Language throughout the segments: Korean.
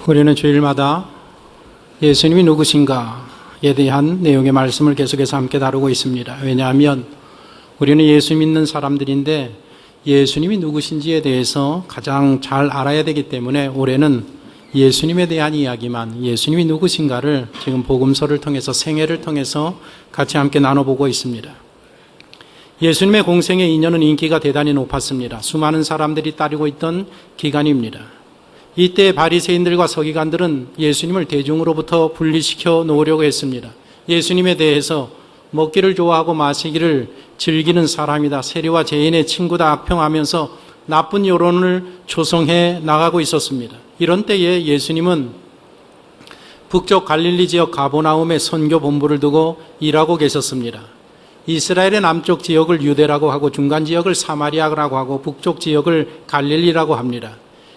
우리는 주일마다 예수님이 누구신가에 대한 내용의 말씀을 계속해서 함께 다루고 있습니다. 왜냐하면 우리는 예수 믿는 사람들인데 예수님이 누구신지에 대해서 가장 잘 알아야 되기 때문에 올해는 예수님에 대한 이야기만, 예수님이 누구신가를 지금 복음서를 통해서, 생애를 통해서 같이 함께 나눠보고 있습니다. 예수님의 공생의 2년은 인기가 대단히 높았습니다. 수많은 사람들이 따르고 있던 기간입니다. 이때 바리새인들과 서기관들은 예수님을 대중으로부터 분리시켜 놓으려고 했습니다. 예수님에 대해서 먹기를 좋아하고 마시기를 즐기는 사람이다, 세리와 죄인의 친구다 악평하면서 나쁜 여론을 조성해 나가고 있었습니다. 이런 때에 예수님은 북쪽 갈릴리 지역 가버나움에 선교 본부를 두고 일하고 계셨습니다. 이스라엘의 남쪽 지역을 유대라고 하고 중간 지역을 사마리아라고 하고 북쪽 지역을 갈릴리라고 합니다.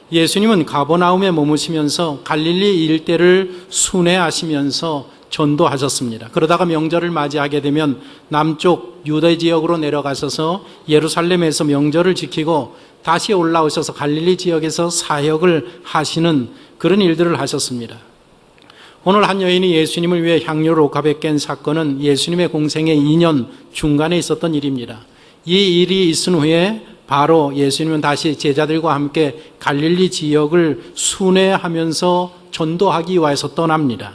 예수님은 가버나움에 머무시면서 갈릴리 일대를 순회하시면서 전도하셨습니다. 그러다가 명절을 맞이하게 되면 남쪽 유대 지역으로 내려가셔서 예루살렘에서 명절을 지키고 다시 올라오셔서 갈릴리 지역에서 사역을 하시는 그런 일들을 하셨습니다. 오늘 한 여인이 예수님을 위해 향료를 옥합에 깬 사건은 예수님의 공생의 2년 중간에 있었던 일입니다. 이 일이 있은 후에 바로 예수님은 다시 제자들과 함께 갈릴리 지역을 순회하면서 전도하기 위해서 떠납니다.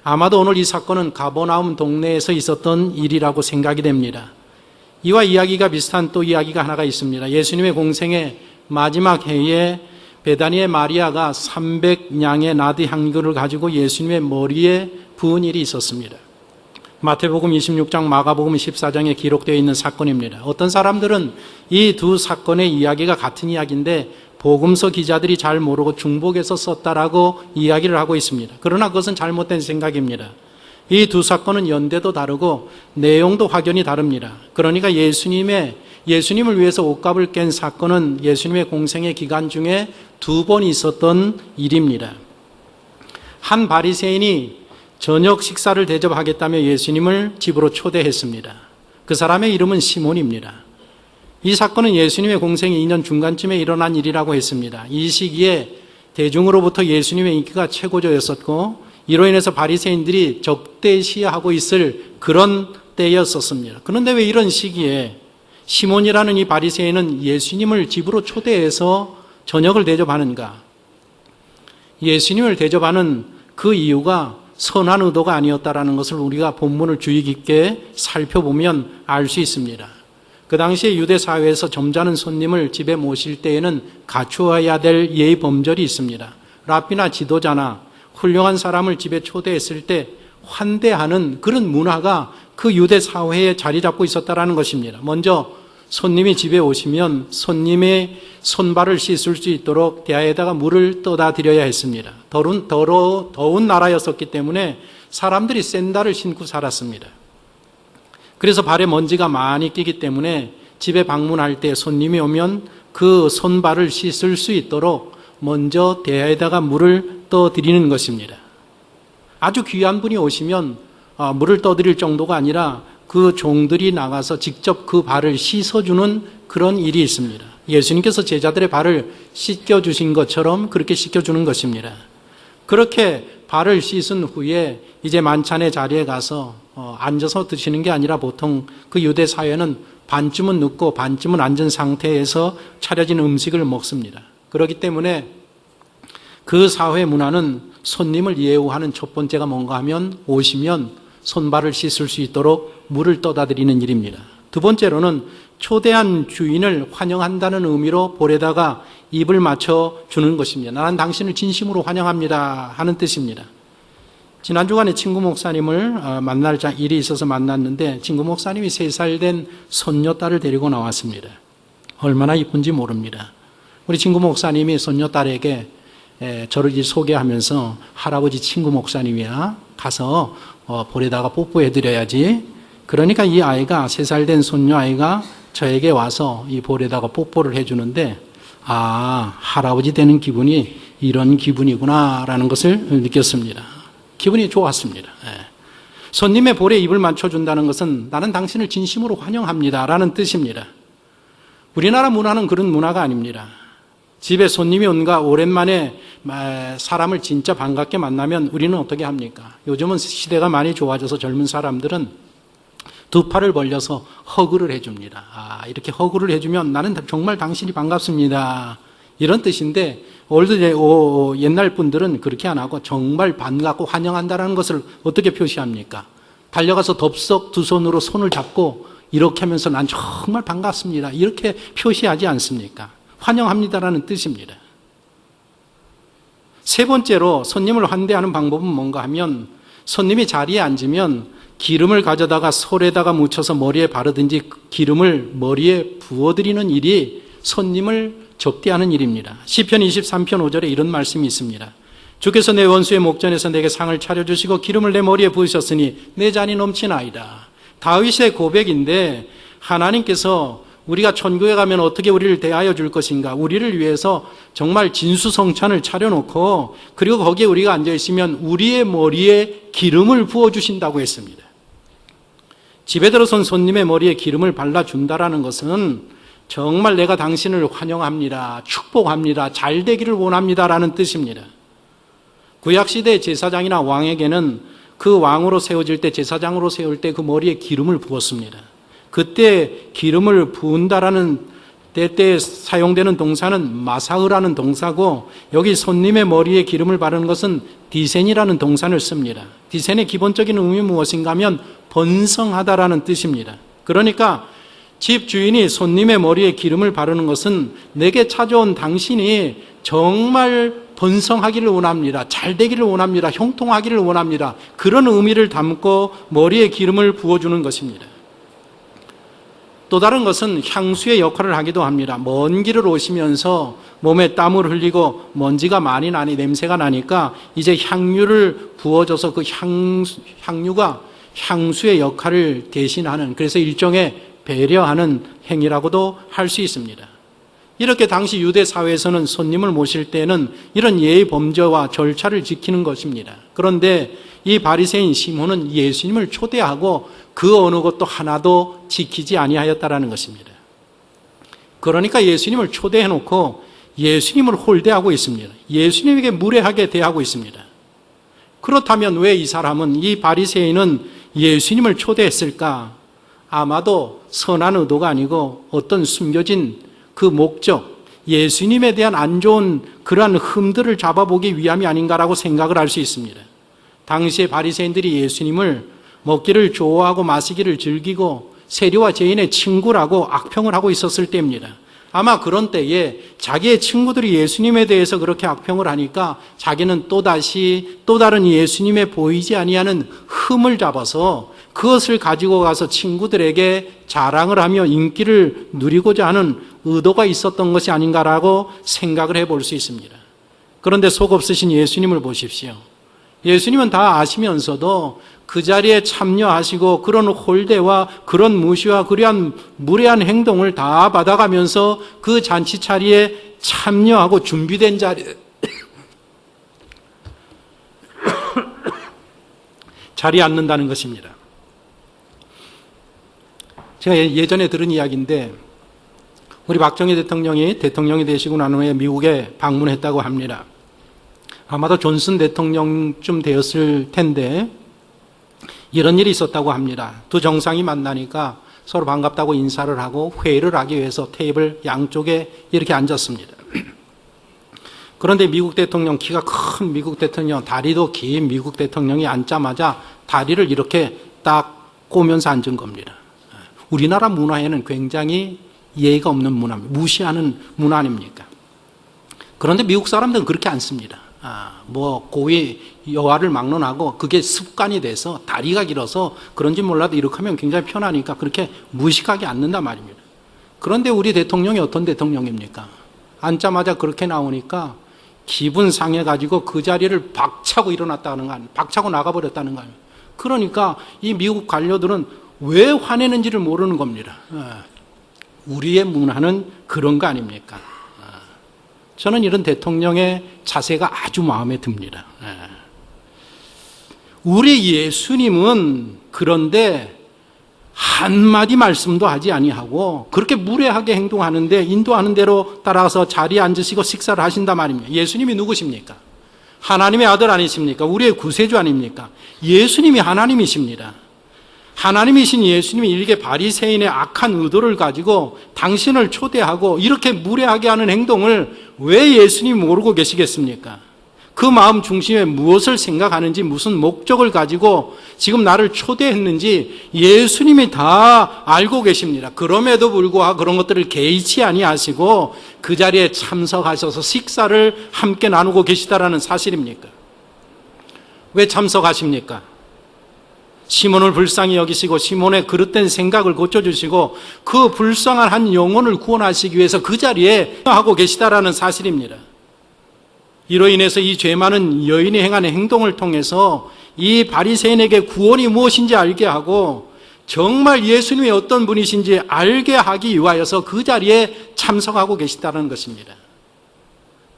아마도 오늘 이 사건은 가버나움 동네에서 있었던 일이라고 생각이 됩니다. 이와 이야기가 비슷한 또 이야기가 하나가 있습니다. 예수님의 공생의 마지막 해에 베다니의 마리아가 300냥의 나드 향유를 가지고 예수님의 머리에 부은 일이 있었습니다. 마태복음 26장, 마가복음 14장에 기록되어 있는 사건입니다. 어떤 사람들은 이 두 사건의 이야기가 같은 이야기인데 복음서 기자들이 잘 모르고 중복해서 썼다라고 이야기를 하고 있습니다. 그러나 그것은 잘못된 생각입니다. 이 두 사건은 연대도 다르고 내용도 확연히 다릅니다. 그러니까 예수님을 위해서 옷값을 깬 사건은 예수님의 공생의 기간 중에 2번 있었던 일입니다. 한 바리새인이 저녁 식사를 대접하겠다며 예수님을 집으로 초대했습니다. 그 사람의 이름은 시몬입니다. 이 사건은 예수님의 공생의 2년 중간쯤에 일어난 일이라고 했습니다. 이 시기에 대중으로부터 예수님의 인기가 최고조였었고 이로 인해서 바리새인들이 적대시하고 있을 그런 때였었습니다. 그런데 왜 이런 시기에 시몬이라는 이 바리새인은 예수님을 집으로 초대해서 저녁을 대접하는가? 예수님을 대접하는 그 이유가 선한 의도가 아니었다라는 것을 우리가 본문을 주의 깊게 살펴보면 알 수 있습니다. 그 당시에 유대 사회에서 점잖은 손님을 집에 모실 때에는 갖추어야 될 예의 범절이 있습니다. 랍비나 지도자나 훌륭한 사람을 집에 초대했을 때 환대하는 그런 문화가 그 유대 사회에 자리 잡고 있었다는 것입니다. 먼저 손님이 집에 오시면 손님의 손발을 씻을 수 있도록 대야에다가 물을 떠다 드려야 했습니다. 더운 나라였었기 때문에 사람들이 샌들을 신고 살았습니다. 그래서 발에 먼지가 많이 끼기 때문에 집에 방문할 때 손님이 오면 그 손발을 씻을 수 있도록 먼저 대야에다가 물을 떠드리는 것입니다. 아주 귀한 분이 오시면 물을 떠드릴 정도가 아니라 그 종들이 나가서 직접 그 발을 씻어주는 그런 일이 있습니다. 예수님께서 제자들의 발을 씻겨주신 것처럼 그렇게 씻겨주는 것입니다. 그렇게 발을 씻은 후에 이제 만찬의 자리에 가서 앉아서 드시는 게 아니라 보통 그 유대 사회는 반쯤은 눕고 반쯤은 앉은 상태에서 차려진 음식을 먹습니다. 그렇기 때문에 그 사회 문화는 손님을 예우하는 첫 번째가 뭔가 하면 오시면 손발을 씻을 수 있도록 물을 떠다 드리는 일입니다. 두 번째로는 초대한 주인을 환영한다는 의미로 볼에다가 입을 맞춰 주는 것입니다. 나는 당신을 진심으로 환영합니다 하는 뜻입니다. 지난 주간에 친구 목사님을 만날 일이 있어서 만났는데 친구 목사님이 3살 된 손녀딸을 데리고 나왔습니다. 얼마나 이쁜지 모릅니다. 우리 친구 목사님이 손녀딸에게 저를 소개하면서 할아버지 친구 목사님이야, 가서 볼에다가 뽀뽀해드려야지. 그러니까 이 아이가 3살 된 손녀 아이가 저에게 와서 이 볼에다가 뽀뽀를 해주는데 할아버지 되는 기분이 이런 기분이구나 라는 것을 느꼈습니다. 기분이 좋았습니다. 손님의 볼에 입을 맞춰준다는 것은 나는 당신을 진심으로 환영합니다 라는 뜻입니다. 우리나라 문화는 그런 문화가 아닙니다. 집에 손님이 온가 오랜만에 사람을 진짜 반갑게 만나면 우리는 어떻게 합니까? 요즘은 시대가 많이 좋아져서 젊은 사람들은 두 팔을 벌려서 허그를 해줍니다. 이렇게 허그를 해주면 나는 정말 당신이 반갑습니다. 이런 뜻인데 옛날 분들은 그렇게 안 하고 정말 반갑고 환영한다는 것을 어떻게 표시합니까? 달려가서 덥석 두 손으로 손을 잡고 이렇게 하면서 난 정말 반갑습니다. 이렇게 표시하지 않습니까? 환영합니다라는 뜻입니다. 세 번째로 손님을 환대하는 방법은 뭔가 하면 손님이 자리에 앉으면 기름을 가져다가 솔에다가 묻혀서 머리에 바르든지 기름을 머리에 부어드리는 일이 손님을 접대하는 일입니다. 시편 23편 5절에 이런 말씀이 있습니다. 주께서 내 원수의 목전에서 내게 상을 차려주시고 기름을 내 머리에 부으셨으니 내 잔이 넘치나이다. 다윗의 고백인데 하나님께서 우리가 천국에 가면 어떻게 우리를 대하여 줄 것인가, 우리를 위해서 정말 진수성찬을 차려놓고 그리고 거기에 우리가 앉아있으면 우리의 머리에 기름을 부어주신다고 했습니다. 집에 들어선 손님의 머리에 기름을 발라준다라는 것은 정말 내가 당신을 환영합니다, 축복합니다, 잘 되기를 원합니다라는 뜻입니다. 구약시대 제사장이나 왕에게는 그 왕으로 세워질 때, 제사장으로 세울 때 그 머리에 기름을 부었습니다. 그때 기름을 부은다라는 때 사용되는 동사는 마사흐라는 동사고, 여기 손님의 머리에 기름을 바르는 것은 디센이라는 동사를 씁니다. 디센의 기본적인 의미는 무엇인가 하면 번성하다라는 뜻입니다. 그러니까 집 주인이 손님의 머리에 기름을 바르는 것은 내게 찾아온 당신이 정말 번성하기를 원합니다, 잘 되기를 원합니다, 형통하기를 원합니다, 그런 의미를 담고 머리에 기름을 부어주는 것입니다. 또 다른 것은 향수의 역할을 하기도 합니다. 먼 길을 오시면서 몸에 땀을 흘리고 먼지가 많이 나니 냄새가 나니까 이제 향유를 부어줘서 그 향유가 향수의 역할을 대신하는, 그래서 일종의 배려하는 행위라고도 할 수 있습니다. 이렇게 당시 유대 사회에서는 손님을 모실 때는 이런 예의 범죄와 절차를 지키는 것입니다. 그런데 이 바리새인 시몬은 예수님을 초대하고 그 어느 것도 하나도 지키지 아니하였다라는 것입니다. 그러니까 예수님을 초대해놓고 예수님을 홀대하고 있습니다. 예수님에게 무례하게 대하고 있습니다. 그렇다면 왜 이 사람은, 이 바리새인은 예수님을 초대했을까? 아마도 선한 의도가 아니고 어떤 숨겨진 그 목적, 예수님에 대한 안 좋은 그러한 흠들을 잡아보기 위함이 아닌가라고 생각을 할 수 있습니다. 당시에 바리새인들이 예수님을 먹기를 좋아하고 마시기를 즐기고 세리와 죄인의 친구라고 악평을 하고 있었을 때입니다. 아마 그런 때에 자기의 친구들이 예수님에 대해서 그렇게 악평을 하니까 자기는 또다시 또 다른 예수님에 보이지 아니하는 흠을 잡아서 그것을 가지고 가서 친구들에게 자랑을 하며 인기를 누리고자 하는 의도가 있었던 것이 아닌가라고 생각을 해볼 수 있습니다. 그런데 속 없으신 예수님을 보십시오. 예수님은 다 아시면서도 그 자리에 참여하시고 그런 홀대와 그런 무시와 그러한 무례한 행동을 다 받아가면서 그 잔치 자리에 참여하고 준비된 자리에 앉는다는 것입니다. 제가 예전에 들은 이야기인데, 우리 박정희 대통령이 되시고 난 후에 미국에 방문했다고 합니다. 아마도 존슨 대통령쯤 되었을 텐데 이런 일이 있었다고 합니다. 두 정상이 만나니까 서로 반갑다고 인사를 하고 회의를 하기 위해서 테이블 양쪽에 이렇게 앉았습니다. 그런데 미국 대통령, 키가 큰 미국 대통령, 다리도 긴 미국 대통령이 앉자마자 다리를 이렇게 딱 꼬면서 앉은 겁니다. 우리나라 문화에는 굉장히 예의가 없는 문화입니다. 무시하는 문화 아닙니까? 그런데 미국 사람들은 그렇게 앉습니다. 고위 여화를 막론하고 그게 습관이 돼서 다리가 길어서 그런지 몰라도 이렇게 하면 굉장히 편하니까 그렇게 무식하게 앉는단 말입니다. 그런데 우리 대통령이 어떤 대통령입니까? 앉자마자 그렇게 나오니까 기분 상해가지고 그 자리를 박차고 일어났다는 거 아니에요. 박차고 나가버렸다는 거 아니에요. 그러니까 이 미국 관료들은 왜 화내는지를 모르는 겁니다. 우리의 문화는 그런 거 아닙니까? 저는 이런 대통령의 자세가 아주 마음에 듭니다. 우리 예수님은 그런데 한마디 말씀도 하지 아니하고 그렇게 무례하게 행동하는데 인도하는 대로 따라가서 자리에 앉으시고 식사를 하신단 말입니다. 예수님이 누구십니까? 하나님의 아들 아니십니까? 우리의 구세주 아닙니까? 예수님이 하나님이십니다. 하나님이신 예수님이 일개 바리새인의 악한 의도를 가지고 당신을 초대하고 이렇게 무례하게 하는 행동을 왜 예수님이 모르고 계시겠습니까? 그 마음 중심에 무엇을 생각하는지 무슨 목적을 가지고 지금 나를 초대했는지 예수님이 다 알고 계십니다. 그럼에도 불구하고 그런 것들을 개의치 아니하시고 그 자리에 참석하셔서 식사를 함께 나누고 계시다라는 사실입니까? 왜 참석하십니까? 시몬을 불쌍히 여기시고 시몬의 그릇된 생각을 고쳐주시고 그 불쌍한 한 영혼을 구원하시기 위해서 그 자리에 하고 계시다라는 사실입니다. 이로 인해서 이 죄 많은 여인이 행하는 행동을 통해서 이 바리새인에게 구원이 무엇인지 알게 하고 정말 예수님이 어떤 분이신지 알게 하기 위하여서 그 자리에 참석하고 계시다는 것입니다.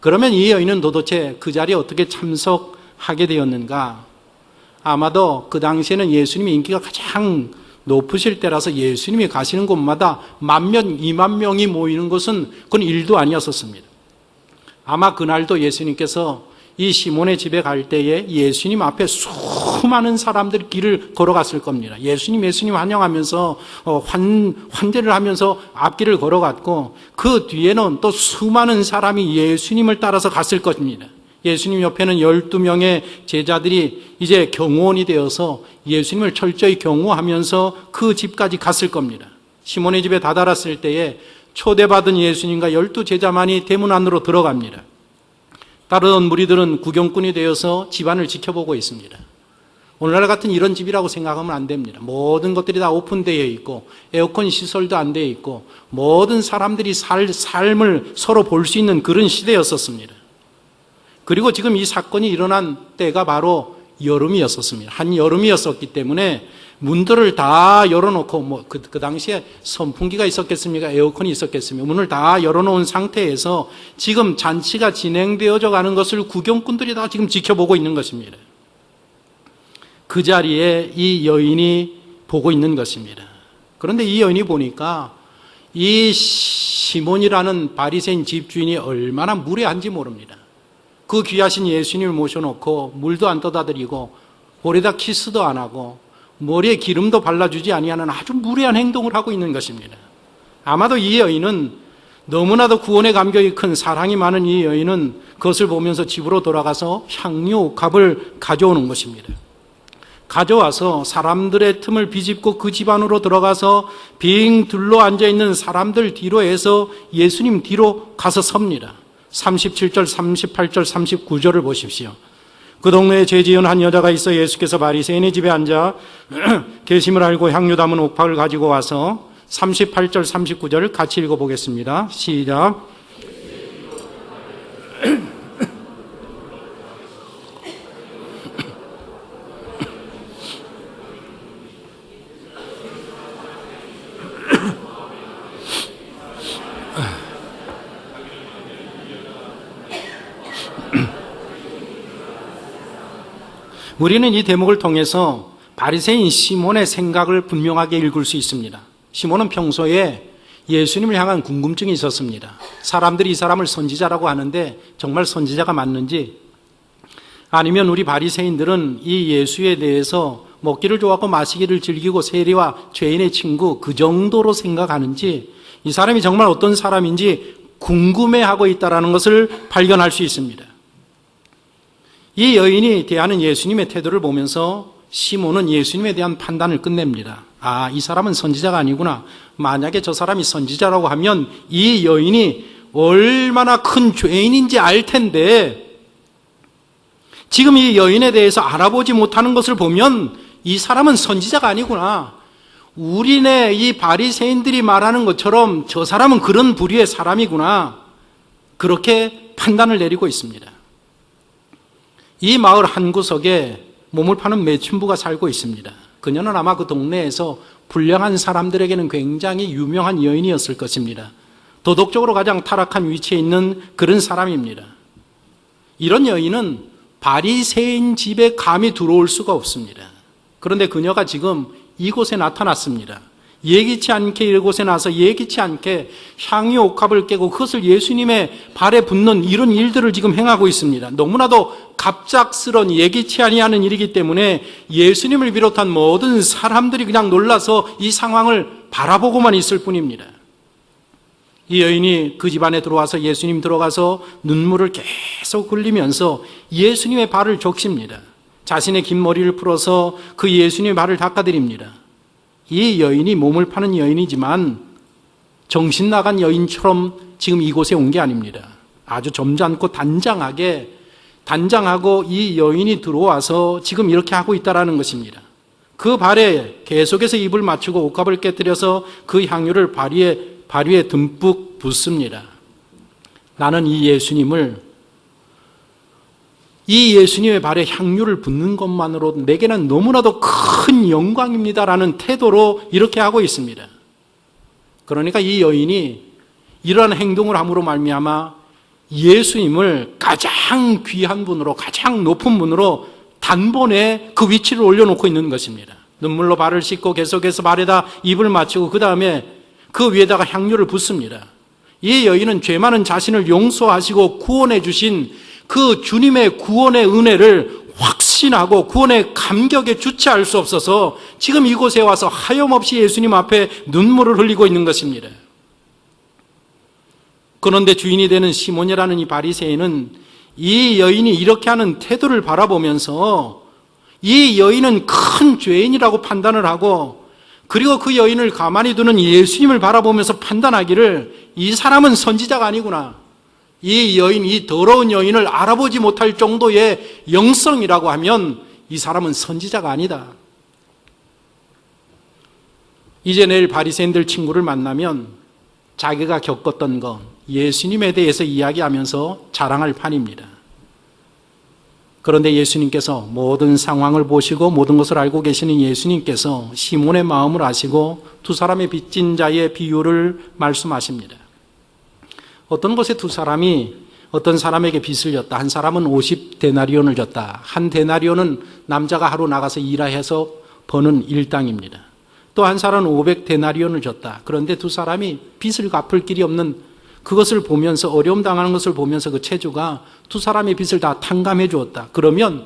그러면 이 여인은 도대체 그 자리에 어떻게 참석하게 되었는가? 아마도 그 당시에는 예수님의 인기가 가장 높으실 때라서 예수님이 가시는 곳마다 10,000명, 20,000명이 모이는 것은 그건 일도 아니었었습니다. 아마 그날도 예수님께서 이 시몬의 집에 갈 때에 예수님 앞에 수많은 사람들이 길을 걸어갔을 겁니다. 예수님 환영하면서 환대를 하면서 앞길을 걸어갔고 그 뒤에는 또 수많은 사람이 예수님을 따라서 갔을 것입니다. 예수님 옆에는 12명의 제자들이 이제 경호원이 되어서 예수님을 철저히 경호하면서 그 집까지 갔을 겁니다. 시몬의 집에 다다랐을 때에 초대받은 예수님과 12제자만이 대문 안으로 들어갑니다. 다른 무리들은 구경꾼이 되어서 집안을 지켜보고 있습니다. 오늘날 같은 이런 집이라고 생각하면 안 됩니다. 모든 것들이 다 오픈되어 있고 에어컨 시설도 안 되어 있고 모든 사람들이 삶을 서로 볼 수 있는 그런 시대였었습니다. 그리고 지금 이 사건이 일어난 때가 바로 여름이었었습니다. 한여름이었었기 때문에 문들을 다 열어놓고 그 당시에 선풍기가 있었겠습니까? 에어컨이 있었겠습니까? 문을 다 열어놓은 상태에서 지금 잔치가 진행되어져 가는 것을 구경꾼들이 다 지금 지켜보고 있는 것입니다. 그 자리에 이 여인이 보고 있는 것입니다. 그런데 이 여인이 보니까 이 시몬이라는 바리새인 집주인이 얼마나 무례한지 모릅니다. 그 귀하신 예수님을 모셔놓고 물도 안 떠다 드리고 볼에다 키스도 안 하고 머리에 기름도 발라주지 아니하는 아주 무례한 행동을 하고 있는 것입니다. 아마도 이 여인은 너무나도 구원의 감격이 큰 사랑이 많은 이 여인은 그것을 보면서 집으로 돌아가서 향료, 값을 가져오는 것입니다. 가져와서 사람들의 틈을 비집고 그 집 안으로 들어가서 빙 둘러 앉아있는 사람들 뒤로 해서 예수님 뒤로 가서 섭니다. 37절, 38절, 39절을 보십시오. 그 동네에 죄 지은 한 여자가 있어 예수께서 바리새인의 집에 앉아 계심을 알고 향유 담은 옥팍을 가지고 와서 38절, 39절을 같이 읽어보겠습니다. 시작. 우리는 이 대목을 통해서 바리새인 시몬의 생각을 분명하게 읽을 수 있습니다. 시몬은 평소에 예수님을 향한 궁금증이 있었습니다. 사람들이 이 사람을 선지자라고 하는데 정말 선지자가 맞는지, 아니면 우리 바리새인들은 이 예수에 대해서 먹기를 좋아하고 마시기를 즐기고 세리와 죄인의 친구 그 정도로 생각하는지, 이 사람이 정말 어떤 사람인지 궁금해하고 있다는 것을 발견할 수 있습니다. 이 여인이 대하는 예수님의 태도를 보면서 시몬은 예수님에 대한 판단을 끝냅니다. 아, 이 사람은 선지자가 아니구나. 만약에 저 사람이 선지자라고 하면 이 여인이 얼마나 큰 죄인인지 알 텐데 지금 이 여인에 대해서 알아보지 못하는 것을 보면 이 사람은 선지자가 아니구나. 우리네 이 바리새인들이 말하는 것처럼 저 사람은 그런 부류의 사람이구나. 그렇게 판단을 내리고 있습니다. 이 마을 한 구석에 몸을 파는 매춘부가 살고 있습니다. 그녀는 아마 그 동네에서 불량한 사람들에게는 굉장히 유명한 여인이었을 것입니다. 도덕적으로 가장 타락한 위치에 있는 그런 사람입니다. 이런 여인은 바리새인 집에 감히 들어올 수가 없습니다. 그런데 그녀가 지금 이곳에 나타났습니다. 예기치 않게 이곳에 나서 예기치 않게 향유 옥합을 깨고 그것을 예수님의 발에 붓는 이런 일들을 지금 행하고 있습니다. 너무나도 갑작스런 예기치 아니하는 일이기 때문에 예수님을 비롯한 모든 사람들이 그냥 놀라서 이 상황을 바라보고만 있을 뿐입니다. 이 여인이 그 집안에 들어와서 예수님 들어가서 눈물을 계속 흘리면서 예수님의 발을 적십니다. 자신의 긴 머리를 풀어서 그 예수님의 발을 닦아드립니다. 이 여인이 몸을 파는 여인이지만 정신 나간 여인처럼 지금 이곳에 온 게 아닙니다. 아주 점잖고 단장하고 이 여인이 들어와서 지금 이렇게 하고 있다는 것입니다. 그 발에 계속해서 입을 맞추고 옥합을 깨뜨려서 그 향유를 발 위에 듬뿍 붓습니다. 나는 이 예수님의 발에 향유를 붓는 것만으로 내게는 너무나도 큰 영광입니다라는 태도로 이렇게 하고 있습니다. 그러니까 이 여인이 이러한 행동을 함으로 말미암아 예수님을 가장 귀한 분으로, 가장 높은 분으로 단번에 그 위치를 올려놓고 있는 것입니다. 눈물로 발을 씻고 계속해서 발에다 입을 맞추고 그 다음에 그 위에다가 향유를 붓습니다. 이 여인은 죄 많은 자신을 용서하시고 구원해 주신 그 주님의 구원의 은혜를 확신하고 구원의 감격에 주체할 수 없어서 지금 이곳에 와서 하염없이 예수님 앞에 눈물을 흘리고 있는 것입니다. 그런데 주인이 되는 시몬이라는 이 바리새인은 이 여인이 이렇게 하는 태도를 바라보면서 이 여인은 큰 죄인이라고 판단을 하고, 그리고 그 여인을 가만히 두는 예수님을 바라보면서 판단하기를 이 사람은 선지자가 아니구나, 이 여인, 이 더러운 여인을 알아보지 못할 정도의 영성이라고 하면 이 사람은 선지자가 아니다. 이제 내일 바리새인들 친구를 만나면 자기가 겪었던 것, 예수님에 대해서 이야기하면서 자랑할 판입니다. 그런데 예수님께서 모든 상황을 보시고 모든 것을 알고 계시는 예수님께서 시몬의 마음을 아시고 두 사람의 빚진 자의 비유를 말씀하십니다. 어떤 곳에 두 사람이 어떤 사람에게 빚을 졌다. 한 사람은 50데나리온을 졌다. 한 데나리온은 남자가 하루 나가서 일해서 버는 일당입니다. 또 한 사람은 500데나리온을 졌다. 그런데 두 사람이 빚을 갚을 길이 없는 그것을 보면서, 어려움 당하는 것을 보면서 그 채주가 두 사람의 빚을 다 탕감해 주었다. 그러면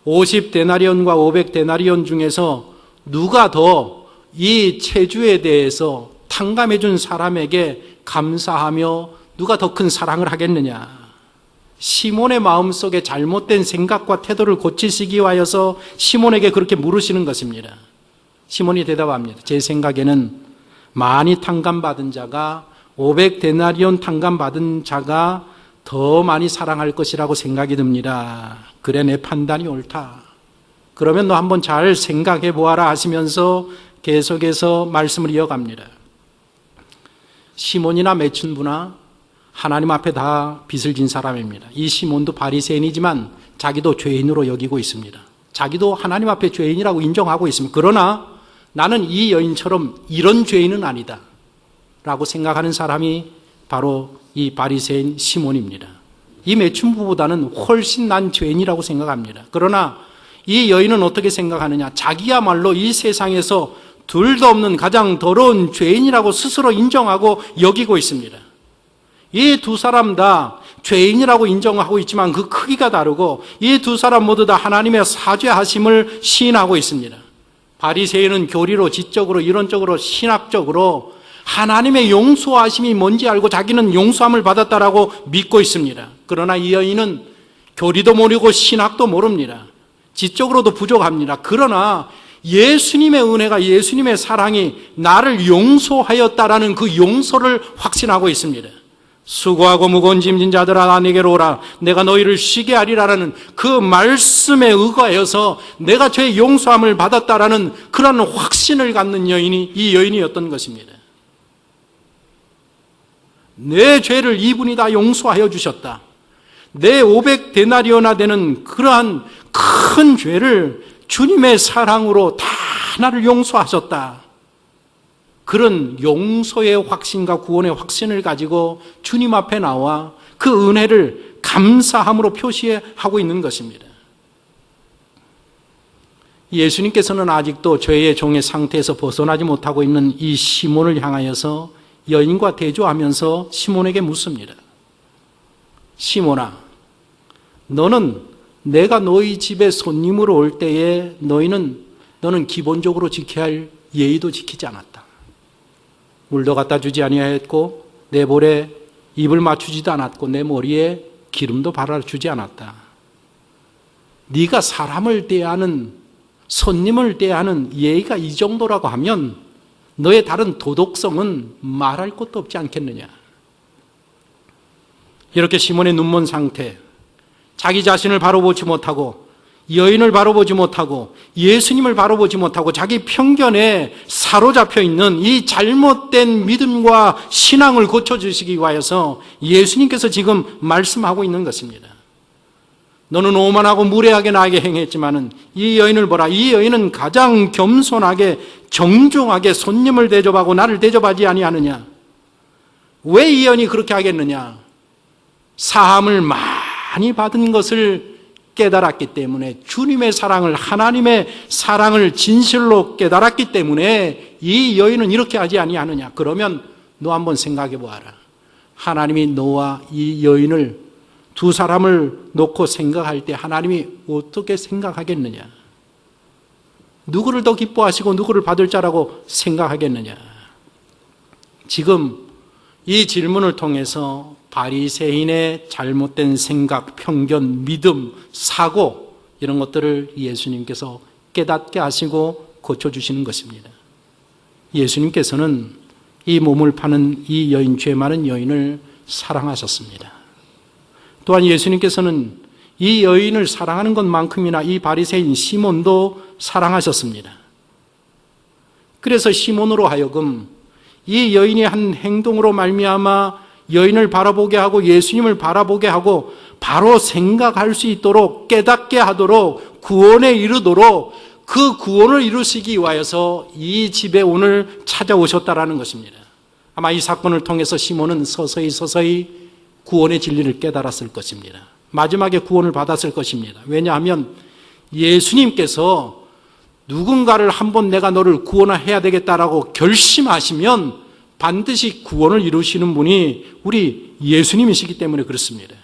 50데나리온과 500데나리온 중에서 누가 더 이 채주에 대해서 탕감해 준 사람에게 감사하며 누가 더 큰 사랑을 하겠느냐? 시몬의 마음속에 잘못된 생각과 태도를 고치시기 위하여서 시몬에게 그렇게 물으시는 것입니다. 시몬이 대답합니다. 제 생각에는 많이 탕감받은 자가, 500데나리온 탕감받은 자가 더 많이 사랑할 것이라고 생각이 듭니다. 그래, 내 판단이 옳다. 그러면 너 한번 잘 생각해 보아라 하시면서 계속해서 말씀을 이어갑니다. 시몬이나 매춘부나 하나님 앞에 다 빚을 진 사람입니다. 이 시몬도 바리새인이지만 자기도 죄인으로 여기고 있습니다. 자기도 하나님 앞에 죄인이라고 인정하고 있습니다. 그러나 나는 이 여인처럼 이런 죄인은 아니다 라고 생각하는 사람이 바로 이 바리새인 시몬입니다. 이 매춘부보다는 훨씬 난 죄인이라고 생각합니다. 그러나 이 여인은 어떻게 생각하느냐? 자기야말로 이 세상에서 둘도 없는 가장 더러운 죄인이라고 스스로 인정하고 여기고 있습니다. 이 두 사람 다 죄인이라고 인정하고 있지만 그 크기가 다르고 이 두 사람 모두 다 하나님의 사죄하심을 시인하고 있습니다. 바리새인은 교리로, 지적으로, 이론적으로, 신학적으로 하나님의 용서하심이 뭔지 알고 자기는 용서함을 받았다라고 믿고 있습니다. 그러나 이 여인은 교리도 모르고 신학도 모릅니다. 지적으로도 부족합니다. 그러나 예수님의 은혜가, 예수님의 사랑이 나를 용서하였다라는 그 용서를 확신하고 있습니다. 수고하고 무거운 짐진 자들아 내게로 오라, 내가 너희를 쉬게 하리라라는 그 말씀에 의거하여서 내가 죄의 용서함을 받았다라는 그런 확신을 갖는 여인이 이 여인이었던 것입니다. 내 죄를 이분이 다 용서하여 주셨다. 내 500데나리오나 되는 그러한 큰 죄를 주님의 사랑으로 다 나를 용서하셨다. 그런 용서의 확신과 구원의 확신을 가지고 주님 앞에 나와 그 은혜를 감사함으로 표시하고 있는 것입니다. 예수님께서는 아직도 죄의 종의 상태에서 벗어나지 못하고 있는 이 시몬을 향하여서 여인과 대조하면서 시몬에게 묻습니다. 시몬아, 너는 내가 너희 집에 손님으로 올 때에 너는 기본적으로 지켜야 할 예의도 지키지 않았다. 물도 갖다 주지 아니하였고 내 볼에 입을 맞추지도 않았고 내 머리에 기름도 발라주지 않았다. 네가 사람을 대하는, 손님을 대하는 예의가 이 정도라고 하면 너의 다른 도덕성은 말할 것도 없지 않겠느냐. 이렇게 시몬의 눈먼 상태, 자기 자신을 바로 보지 못하고 여인을 바로 보지 못하고 예수님을 바로 보지 못하고 자기 편견에 사로잡혀 있는 이 잘못된 믿음과 신앙을 고쳐주시기 위하여서 예수님께서 지금 말씀하고 있는 것입니다. 너는 오만하고 무례하게 나에게 행했지만은 이 여인을 보라. 이 여인은 가장 겸손하게 정중하게 손님을 대접하고 나를 대접하지 아니하느냐. 왜 이 여인이 그렇게 하겠느냐. 사함을 많이 받은 것을 깨달았기 때문에, 주님의 사랑을, 하나님의 사랑을 진실로 깨달았기 때문에 이 여인은 이렇게 하지 아니하느냐. 그러면 너 한번 생각해 보아라. 하나님이 너와 이 여인을, 두 사람을 놓고 생각할 때 하나님이 어떻게 생각하겠느냐. 누구를 더 기뻐하시고 누구를 받을 자라고 생각하겠느냐. 지금 이 질문을 통해서 바리새인의 잘못된 생각, 편견, 믿음, 사고, 이런 것들을 예수님께서 깨닫게 하시고 고쳐주시는 것입니다. 예수님께서는 이 몸을 파는 이 여인, 죄 많은 여인을 사랑하셨습니다. 또한 예수님께서는 이 여인을 사랑하는 것만큼이나 이 바리새인 시몬도 사랑하셨습니다. 그래서 시몬으로 하여금 이 여인이 한 행동으로 말미암아 여인을 바라보게 하고 예수님을 바라보게 하고 바로 생각할 수 있도록, 깨닫게 하도록, 구원에 이르도록 그 구원을 이루시기 위하여서 이 집에 오늘 찾아오셨다라는 것입니다. 아마 이 사건을 통해서 시몬은 서서히 구원의 진리를 깨달았을 것입니다. 마지막에 구원을 받았을 것입니다. 왜냐하면 예수님께서 누군가를 한번 내가 너를 구원해야 되겠다라고 결심하시면 반드시 구원을 이루시는 분이 우리 예수님이시기 때문에 그렇습니다.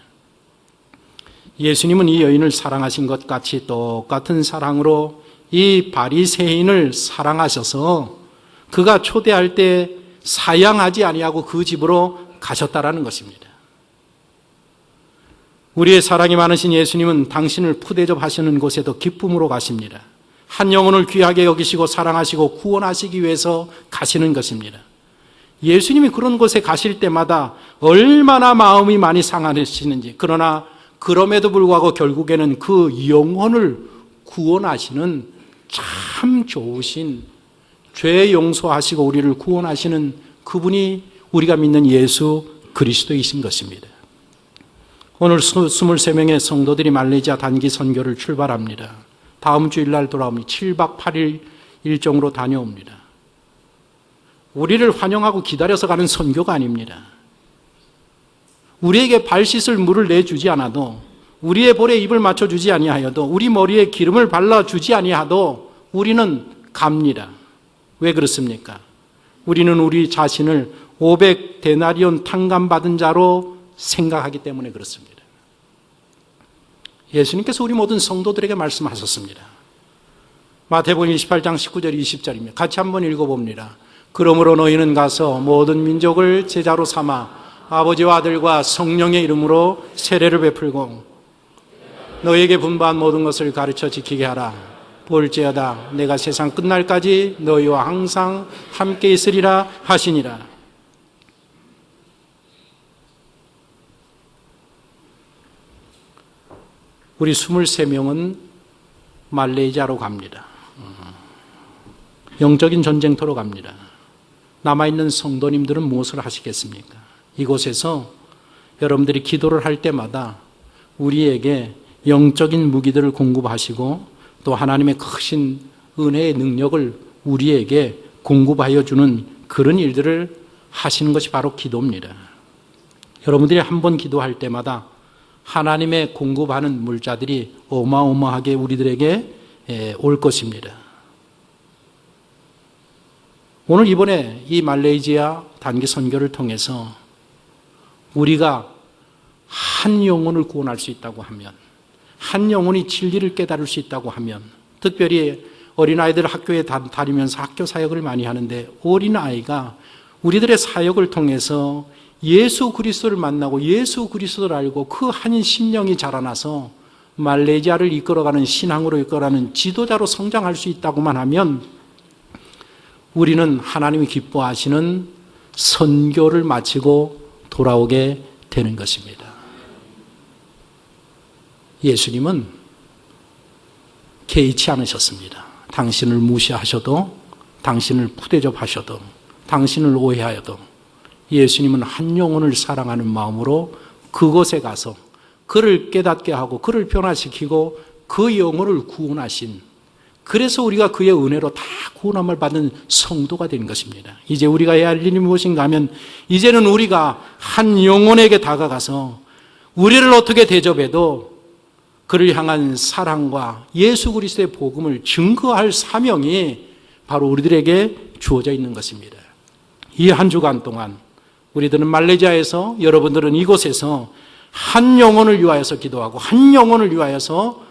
예수님은 이 여인을 사랑하신 것 같이 똑같은 사랑으로 이 바리새인을 사랑하셔서 그가 초대할 때 사양하지 아니하고 그 집으로 가셨다라는 것입니다. 우리의 사랑이 많으신 예수님은 당신을 푸대접하시는 곳에도 기쁨으로 가십니다. 한 영혼을 귀하게 여기시고 사랑하시고 구원하시기 위해서 가시는 것입니다. 예수님이 그런 곳에 가실 때마다 얼마나 마음이 많이 상하시는지, 그러나 그럼에도 불구하고 결국에는 그 영혼을 구원하시는 참 좋으신, 죄 용서하시고 우리를 구원하시는 그분이 우리가 믿는 예수 그리스도이신 것입니다. 오늘 23명의 성도들이 말레이시아 단기 선교를 출발합니다. 다음 주일날 돌아옵니다. 7박 8일 일정으로 다녀옵니다. 우리를 환영하고 기다려서 가는 선교가 아닙니다. 우리에게 발 씻을 물을 내주지 않아도, 우리의 볼에 입을 맞춰주지 아니하여도, 우리 머리에 기름을 발라주지 아니하도 우리는 갑니다. 왜 그렇습니까? 우리는 우리 자신을 500데나리온 탕감받은 자로 생각하기 때문에 그렇습니다. 예수님께서 우리 모든 성도들에게 말씀하셨습니다. 마태복음 28장 19절 20절입니다. 같이 한번 읽어봅니다. 그러므로 너희는 가서 모든 민족을 제자로 삼아 아버지와 아들과 성령의 이름으로 세례를 베풀고 너희에게 분부한 모든 것을 가르쳐 지키게 하라. 볼지어다 내가 세상 끝날까지 너희와 항상 함께 있으리라 하시니라. 우리 23명은 말레이시아로 갑니다. 영적인 전쟁터로 갑니다. 남아있는 성도님들은 무엇을 하시겠습니까? 이곳에서 여러분들이 기도를 할 때마다 우리에게 영적인 무기들을 공급하시고 또 하나님의 크신 은혜의 능력을 우리에게 공급하여 주는 그런 일들을 하시는 것이 바로 기도입니다. 여러분들이 한 번 기도할 때마다 하나님의 공급하는 물자들이 어마어마하게 우리들에게 올 것입니다. 오늘 이번에 이 말레이시아 단기 선교를 통해서 우리가 한 영혼을 구원할 수 있다고 하면, 한 영혼이 진리를 깨달을 수 있다고 하면, 특별히 어린아이들 학교에 다니면서 학교 사역을 많이 하는데, 어린아이가 우리들의 사역을 통해서 예수 그리스도를 만나고 예수 그리스도를 알고 그 한 심령이 자라나서 말레이시아를 이끌어가는, 신앙으로 이끌어가는 지도자로 성장할 수 있다고만 하면 우리는 하나님이 기뻐하시는 선교를 마치고 돌아오게 되는 것입니다. 예수님은 개의치 않으셨습니다. 당신을 무시하셔도, 당신을 푸대접하셔도, 당신을 오해하여도 예수님은 한 영혼을 사랑하는 마음으로 그곳에 가서 그를 깨닫게 하고 그를 변화시키고 그 영혼을 구원하신, 그래서 우리가 그의 은혜로 다 구원함을 받는 성도가 되는 것입니다. 이제 우리가 해야 할 일이 무엇인가 하면, 이제는 우리가 한 영혼에게 다가가서 우리를 어떻게 대접해도 그를 향한 사랑과 예수 그리스도의 복음을 증거할 사명이 바로 우리들에게 주어져 있는 것입니다. 이 한 주간 동안 우리들은 말레이시아에서, 여러분들은 이곳에서 한 영혼을 위하여서 기도하고 한 영혼을 위하여서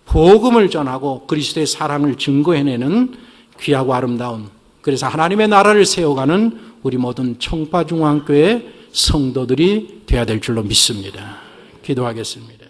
복음을 전하고 그리스도의 사랑을 증거해내는 귀하고 아름다운, 그래서 하나님의 나라를 세워가는 우리 모든 청파중앙교회 성도들이 되어야 될 줄로 믿습니다. 기도하겠습니다.